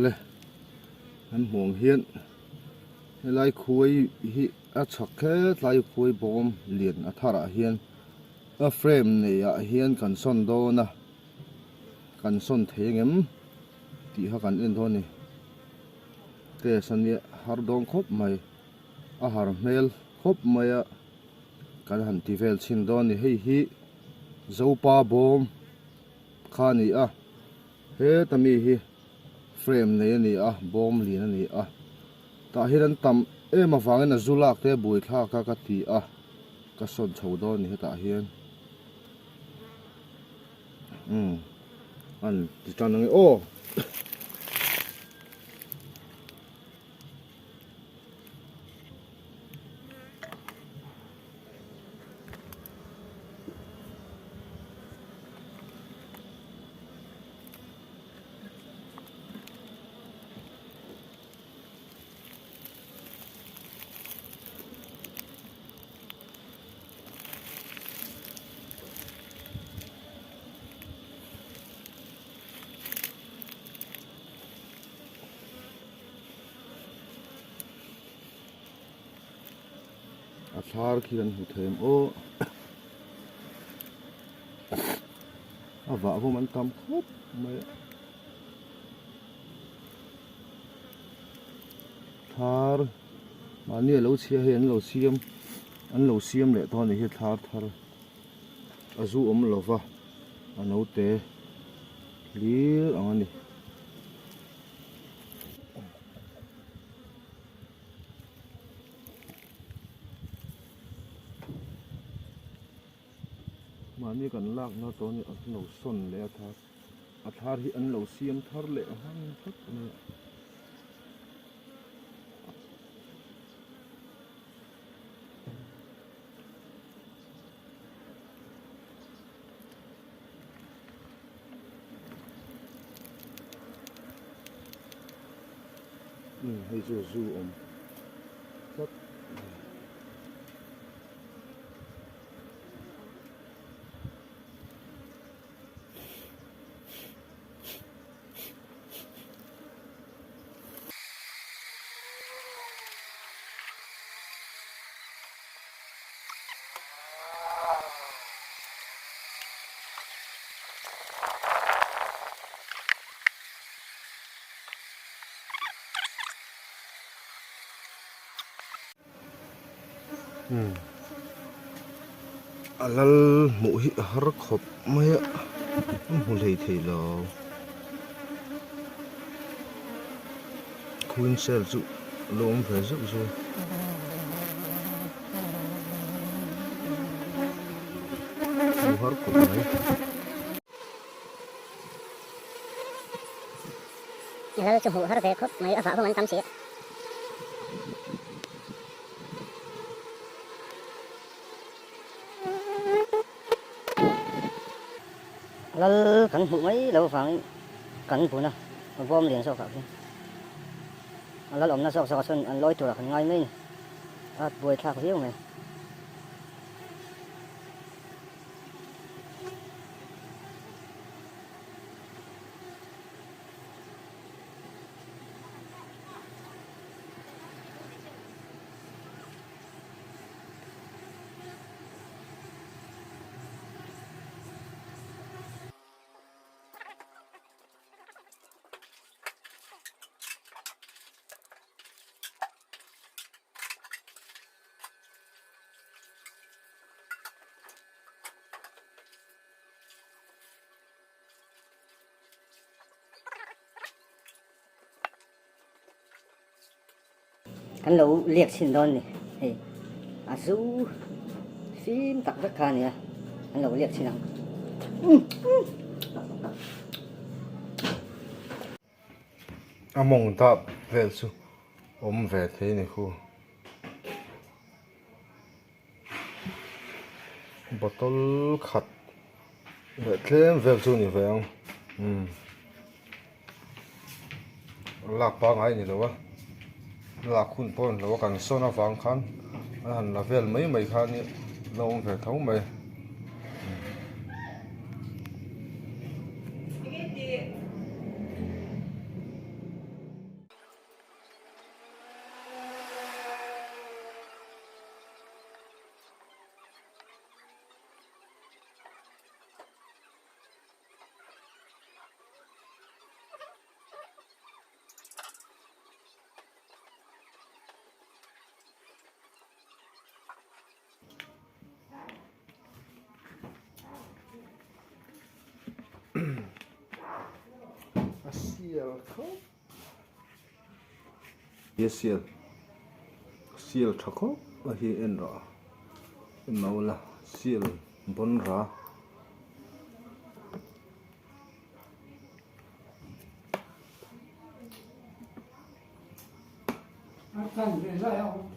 le an hmuang hian helai khuai hi a chhak khe tlai khuai bawm lian a tharah hian a frame nei ah hian kan sawn dawna kan sawn thengem tih ha kan en dawn ni te sania har dawng khop mai a har hmel khop mai a kan han ti vel chin dawn ni hei hi zopa bawm kha ni a he tami hi frame nei ani a bawm lian ani a ta hian tam em awangin a zulak te bui thla ka ti a ka sawn chho dawn ni hetah hian an ti tan nge o a thlar khi kan hmu them o a vah bawm an tam khop mai thar mani lo chhia he an lo siam le dawn ni hi thar a zu om lova a no te lir angani mani kan lak na to ni an lo son le a thar hi an lo siam thar le han thot ni hei chu zu om thot alal mu hi har khop mai mu lei thei lo queen cell chu lom ve zu mu har khop mai alal chu har ve khop mai a va bawm an tam se lal kan hmu mai lo phang kan pu na bom lian so kha lal om na so son an loi tur kan ngai mai at boi thak hiu mai kan lo liek sin don ni hei azu phim tak vek kha ni kan lo liek sin ang among tap vel chu om ve the ni khu bottle khat ve tlem vel chu ni ve ang lak pa ngai ni lo wa lak khun pon lo kan sona wang khan han la vel mai khan ni lo om ve thau mai kho yesiel siel thakho a hi en ra maula siel bon ra Anh cần để lại không?